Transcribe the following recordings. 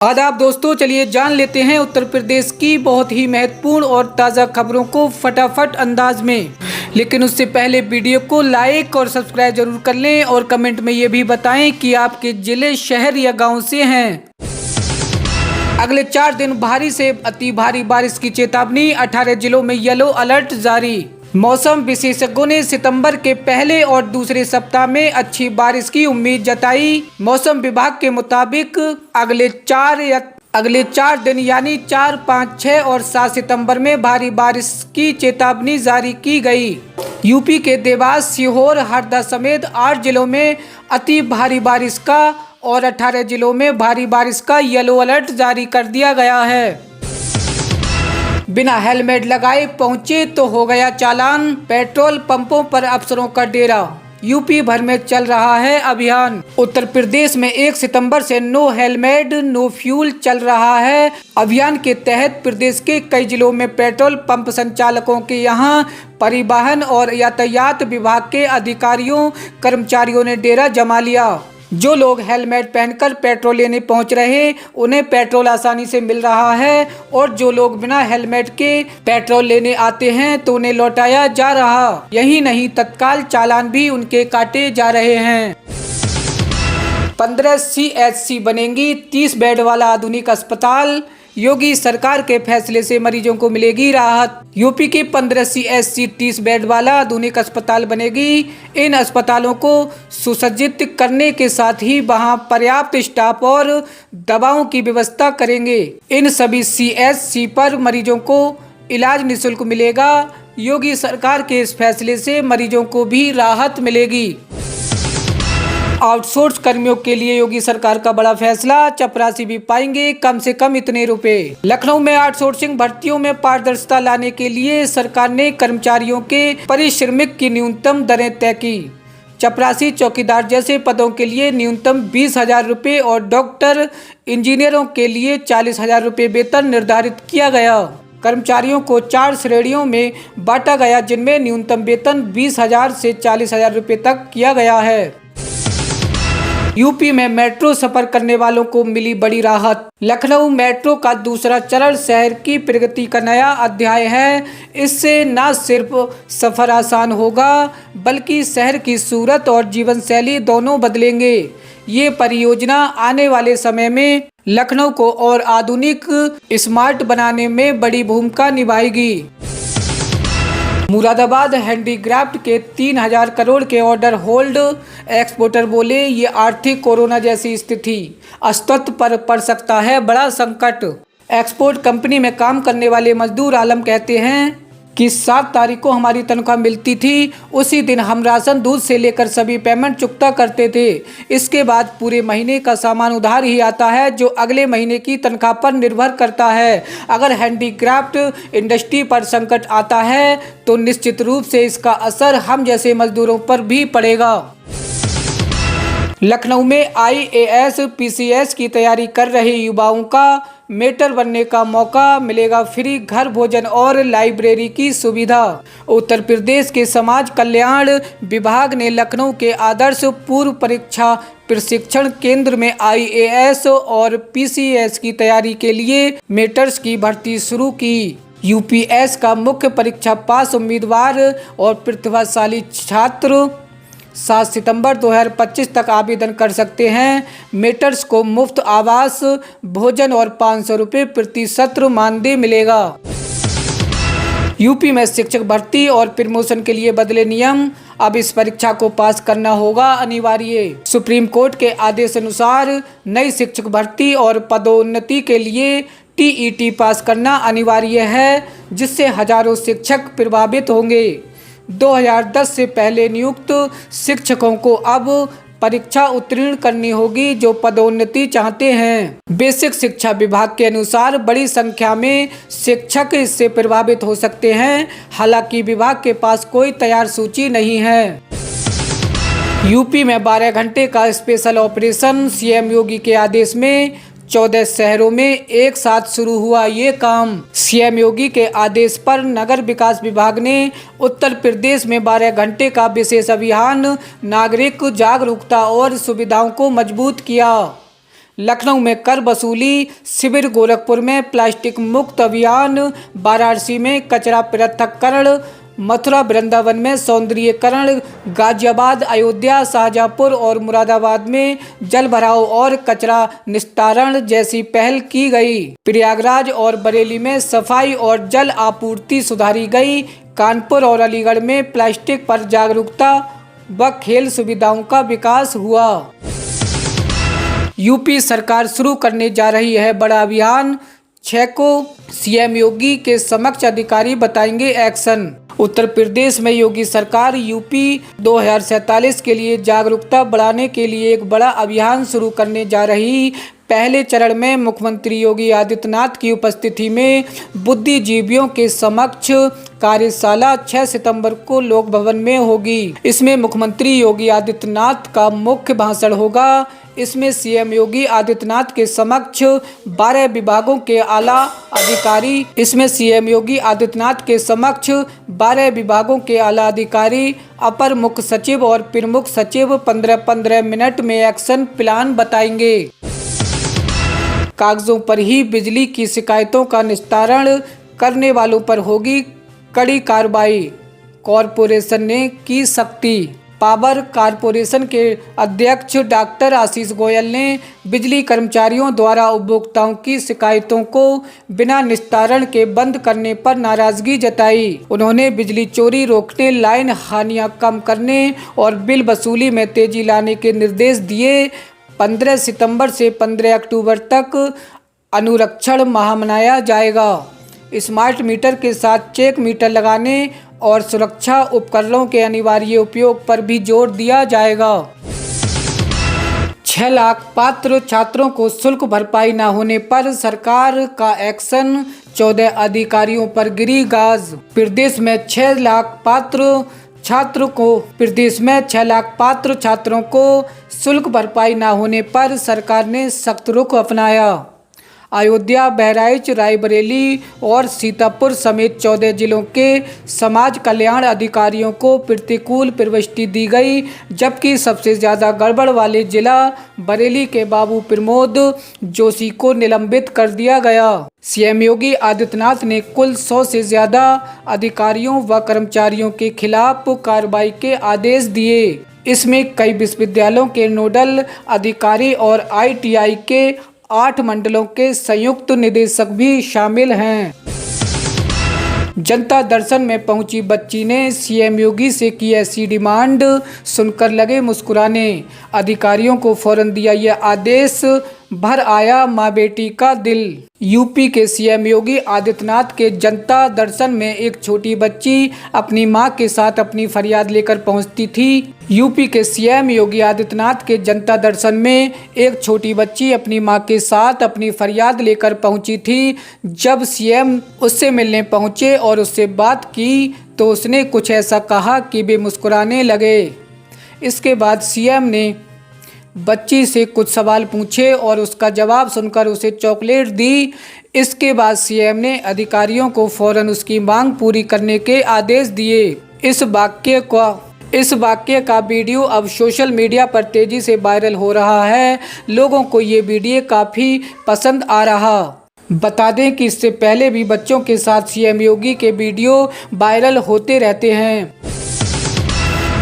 आदाब दोस्तों, चलिए जान लेते हैं उत्तर प्रदेश की बहुत ही महत्वपूर्ण और ताज़ा खबरों को फटाफट अंदाज में। लेकिन उससे पहले वीडियो को लाइक और सब्सक्राइब जरूर कर लें और कमेंट में ये भी बताएं कि आपके जिले, शहर या गांव से हैं। अगले 4 दिन भारी से अति भारी बारिश की चेतावनी, 18 जिलों में येलो अलर्ट जारी। मौसम विशेषज्ञों ने सितंबर के पहले और दूसरे सप्ताह में अच्छी बारिश की उम्मीद जताई। मौसम विभाग के मुताबिक अगले 4 दिन यानी 4, 5, 6 और 7 सितंबर में भारी बारिश की चेतावनी जारी की गई। यूपी के देवास, सीहोर, हरदा समेत 8 जिलों में अति भारी बारिश का और 18 जिलों में भारी बारिश का येलो अलर्ट जारी कर दिया गया है। बिना हेलमेट लगाए पहुंचे तो हो गया चालान, पेट्रोल पंपों पर अफसरों का डेरा। यूपी भर में चल रहा है अभियान। उत्तर प्रदेश में 1 सितंबर से नो हेलमेट नो फ्यूल चल रहा है। अभियान के तहत प्रदेश के कई जिलों में पेट्रोल पंप संचालकों के यहां परिवहन और यातायात विभाग के अधिकारियों कर्मचारियों ने डेरा जमा लिया। जो लोग हेलमेट पहनकर पेट्रोल लेने पहुंच रहे उन्हें पेट्रोल आसानी से मिल रहा है और जो लोग बिना हेलमेट के पेट्रोल लेने आते हैं तो उन्हें लौटाया जा रहा। यही नहीं, तत्काल चालान भी उनके काटे जा रहे हैं। 15 CHC बनेंगी 30 बेड वाला आधुनिक अस्पताल। योगी सरकार के फैसले से मरीजों को मिलेगी राहत। यूपी की 15 CHC 30 बेड वाला आधुनिक अस्पताल बनेगी। इन अस्पतालों को सुसज्जित करने के साथ ही वहां पर्याप्त स्टाफ और दवाओं की व्यवस्था करेंगे। इन सभी CHC पर मरीजों को इलाज निःशुल्क मिलेगा। योगी सरकार के इस फैसले से मरीजों को भी राहत मिलेगी। आउटसोर्स कर्मियों के लिए योगी सरकार का बड़ा फैसला, चपरासी भी पाएंगे कम से कम इतने रुपए। लखनऊ में आउटसोर्सिंग भर्तियों में पारदर्शिता लाने के लिए सरकार ने कर्मचारियों के पारिश्रमिक की न्यूनतम दरें तय की। चपरासी, चौकीदार जैसे पदों के लिए न्यूनतम 20,000 रुपये और डॉक्टर, इंजीनियरों के लिए 40,000 रुपये वेतन निर्धारित किया गया। कर्मचारियों को 4 श्रेणियों में बांटा गया, जिनमें न्यूनतम वेतन 20,000 से 40,000 रुपये तक किया गया है। यूपी में मेट्रो सफर करने वालों को मिली बड़ी राहत। लखनऊ मेट्रो का दूसरा चरण शहर की प्रगति का नया अध्याय है। इससे न सिर्फ सफर आसान होगा बल्कि शहर की सूरत और जीवन शैली दोनों बदलेंगे। ये परियोजना आने वाले समय में लखनऊ को और आधुनिक, स्मार्ट बनाने में बड़ी भूमिका निभाएगी। मुरादाबाद हैंडीक्राफ्ट के 3,000 करोड़ के ऑर्डर होल्ड। एक्सपोर्टर बोले, ये आर्थिक कोरोना जैसी स्थिति अस्तित्व पर पड़ सकता है बड़ा संकट। एक्सपोर्ट कंपनी में काम करने वाले मजदूर आलम कहते हैं कि 7 तारीख को हमारी तनख्वाह मिलती थी। उसी दिन हम राशन, दूध से लेकर सभी पेमेंट चुकता करते थे। इसके बाद पूरे महीने का सामान उधार ही आता है, जो अगले महीने की तनख्वाह पर निर्भर करता है। अगर हैंडीक्राफ्ट इंडस्ट्री पर संकट आता है तो निश्चित रूप से इसका असर हम जैसे मजदूरों पर भी पड़ेगा। लखनऊ में IAS PCS की तैयारी कर रहे युवाओं का मेटर बनने का मौका मिलेगा। फ्री घर भोजन और लाइब्रेरी की सुविधा। उत्तर प्रदेश के समाज कल्याण विभाग ने लखनऊ के आदर्श पूर्व परीक्षा प्रशिक्षण केंद्र में IAS और PCS की तैयारी के लिए मेटर्स की भर्ती शुरू की। UPS का मुख्य परीक्षा पास उम्मीदवार और प्रतिभाशाली छात्र 7 सितंबर 2025 तक आवेदन कर सकते हैं। मेटर्स को मुफ्त आवास, भोजन और 500 रुपये प्रति सत्र मानदेय मिलेगा। यूपी में शिक्षक भर्ती और प्रमोशन के लिए बदले नियम। अब इस परीक्षा को पास करना होगा अनिवार्य। सुप्रीम कोर्ट के आदेश अनुसार नई शिक्षक भर्ती और पदोन्नति के लिए TET पास करना अनिवार्य है, जिससे हजारों शिक्षक प्रभावित होंगे। 2010 से पहले नियुक्त शिक्षकों को अब परीक्षा उत्तीर्ण करनी होगी जो पदोन्नति चाहते हैं। बेसिक शिक्षा विभाग के अनुसार बड़ी संख्या में शिक्षक इससे प्रभावित हो सकते हैं। हालांकि विभाग के पास कोई तैयार सूची नहीं है। यूपी में 12 घंटे का स्पेशल ऑपरेशन। CM योगी के आदेश में 14 शहरों में एक साथ शुरू हुआ ये काम। CM योगी के आदेश पर नगर विकास विभाग ने उत्तर प्रदेश में 12 घंटे का विशेष अभियान नागरिक जागरूकता और सुविधाओं को मजबूत किया। लखनऊ में कर वसूली शिविर, गोरखपुर में प्लास्टिक मुक्त अभियान, वाराणसी में कचरा पृथक्करण, मथुरा वृंदावन में सौंदर्यीकरण, गाजियाबाद, अयोध्या, शाहजहांपुर और मुरादाबाद में जल भराव और कचरा निस्तारण जैसी पहल की गई। प्रयागराज और बरेली में सफाई और जल आपूर्ति सुधारी गई। कानपुर और अलीगढ़ में प्लास्टिक पर जागरूकता व खेल सुविधाओं का विकास हुआ। यूपी सरकार शुरू करने जा रही है बड़ा अभियान, 6 को सीएम योगी के समक्ष अधिकारी बताएंगे एक्शन। उत्तर प्रदेश में योगी सरकार यूपी 2047 के लिए जागरूकता बढ़ाने के लिए एक बड़ा अभियान शुरू करने जा रही। पहले चरण में मुख्यमंत्री योगी आदित्यनाथ की उपस्थिति में बुद्धिजीवियों के समक्ष कार्यशाला 6 सितंबर को लोक भवन में होगी। इसमें मुख्यमंत्री योगी आदित्यनाथ का मुख्य भाषण होगा। इसमें सीएम योगी आदित्यनाथ के समक्ष 12 विभागों के आला अधिकारी अपर मुख्य सचिव और प्रमुख सचिव 15-15 मिनट में एक्शन प्लान बताएंगे। कागजों पर ही बिजली की शिकायतों का निस्तारण करने वालों पर होगी कड़ी कार्रवाई, कॉरपोरेशन ने की सख्ती। पावर कॉरपोरेशन के अध्यक्ष डॉक्टर आशीष गोयल ने बिजली कर्मचारियों द्वारा उपभोक्ताओं की शिकायतों को बिना निस्तारण के बंद करने पर नाराजगी जताई। उन्होंने बिजली चोरी रोकने, लाइन हानियां कम करने और बिल वसूली में तेजी लाने के निर्देश दिए। 15 सितंबर से 15 अक्टूबर तक अनुरक्षण माह मनाया जाएगा। स्मार्ट मीटर के साथ चेक मीटर लगाने और सुरक्षा उपकरणों के अनिवार्य उपयोग पर भी जोर दिया जाएगा। 6 लाख पात्र छात्रों को शुल्क भरपाई न होने पर सरकार का एक्शन, 14 अधिकारियों पर गिरी गाज। प्रदेश में 6 लाख पात्र छात्रों को शुल्क भरपाई न होने पर सरकार ने सख्त रुख अपनाया। अयोध्या, बहराइच, रायबरेली और सीतापुर समेत 14 जिलों के समाज कल्याण अधिकारियों को प्रतिकूल प्रविष्टि दी गई, जबकि सबसे ज़्यादा गड़बड़ वाले जिला बरेली के बाबू प्रमोद जोशी को निलंबित कर दिया गया। सीएम योगी आदित्यनाथ ने कुल 100 से ज़्यादा अधिकारियों व कर्मचारियों के खिलाफ कार्रवाई के आदेश दिए। इसमें कई विश्वविद्यालयों के नोडल अधिकारी और ITI के 8 मंडलों के संयुक्त निदेशक भी शामिल हैं। जनता दर्शन में पहुंची बच्ची ने सीएम योगी से की ऐसी डिमांड, सुनकर लगे मुस्कुराने। अधिकारियों को फौरन दिया यह आदेश, भर आया माँ बेटी का दिल। यूपी के सीएम योगी आदित्यनाथ के जनता दर्शन में एक छोटी बच्ची अपनी मां के साथ अपनी फरियाद लेकर पहुंचती थी। यूपी के सीएम योगी आदित्यनाथ के जनता दर्शन में एक छोटी बच्ची अपनी मां के साथ अपनी फरियाद लेकर पहुंची थी। जब सीएम उससे मिलने पहुंचे और उससे बात की तो उसने कुछ ऐसा कहा कि वे मुस्कुराने लगे। इसके बाद सीएम ने बच्ची से कुछ सवाल पूछे और उसका जवाब सुनकर उसे चॉकलेट दी। इसके बाद सीएम ने अधिकारियों को फौरन उसकी मांग पूरी करने के आदेश दिए। इस वाक्य का वीडियो अब सोशल मीडिया पर तेजी से वायरल हो रहा है। लोगों को ये वीडियो काफ़ी पसंद आ रहा। बता दें कि इससे पहले भी बच्चों के साथ सीएम योगी के वीडियो वायरल होते रहते हैं।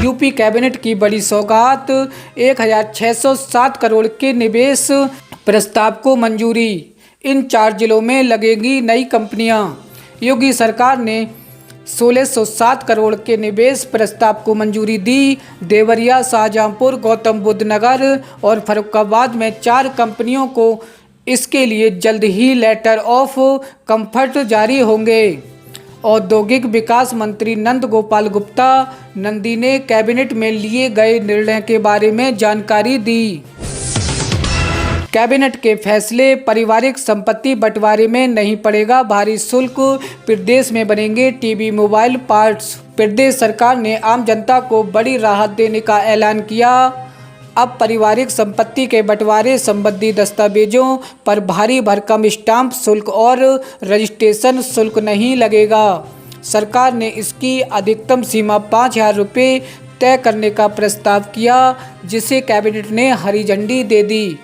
यूपी कैबिनेट की बड़ी सौगात, 1607 करोड़ के निवेश प्रस्ताव को मंजूरी। इन 4 जिलों में लगेगी नई कंपनियां। योगी सरकार ने 1607 करोड़ के निवेश प्रस्ताव को मंजूरी दी। देवरिया, शाहजहांपुर, गौतम बुद्ध नगर और फर्रुखाबाद में 4 कंपनियों को इसके लिए जल्द ही लेटर ऑफ कंफर्ट जारी होंगे। औद्योगिक विकास मंत्री नंद गोपाल गुप्ता नंदी ने कैबिनेट में लिए गए निर्णय के बारे में जानकारी दी। कैबिनेट के फैसले, पारिवारिक संपत्ति बंटवारे में नहीं पड़ेगा भारी शुल्क, प्रदेश में बनेंगे टीवी मोबाइल पार्ट्स। प्रदेश सरकार ने आम जनता को बड़ी राहत देने का ऐलान किया। अब पारिवारिक संपत्ति के बंटवारे संबंधी दस्तावेजों पर भारी भरकम स्टाम्प शुल्क और रजिस्ट्रेशन शुल्क नहीं लगेगा। सरकार ने इसकी अधिकतम सीमा 5,000 रुपये तय करने का प्रस्ताव किया, जिसे कैबिनेट ने हरी झंडी दे दी।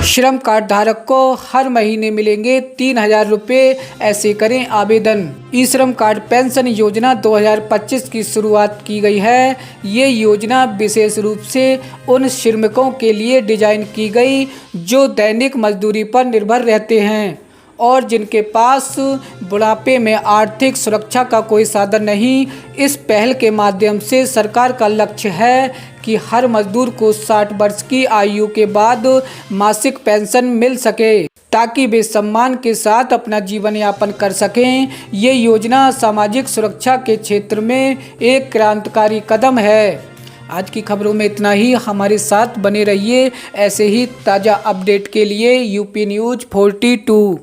श्रम कार्ड धारक को हर महीने मिलेंगे 3,000 रुपये, ऐसे करें आवेदन। ई श्रम कार्ड पेंशन योजना 2025 की शुरुआत की गई है। ये योजना विशेष रूप से उन श्रमिकों के लिए डिजाइन की गई जो दैनिक मजदूरी पर निर्भर रहते हैं और जिनके पास बुढ़ापे में आर्थिक सुरक्षा का कोई साधन नहीं। इस पहल के माध्यम से सरकार का लक्ष्य है कि हर मजदूर को 60 वर्ष की आयु के बाद मासिक पेंशन मिल सके ताकि वे सम्मान के साथ अपना जीवन यापन कर सकें। ये योजना सामाजिक सुरक्षा के क्षेत्र में एक क्रांतिकारी कदम है। आज की खबरों में इतना ही। हमारे साथ बने रहिए ऐसे ही ताज़ा अपडेट के लिए। UP news 42।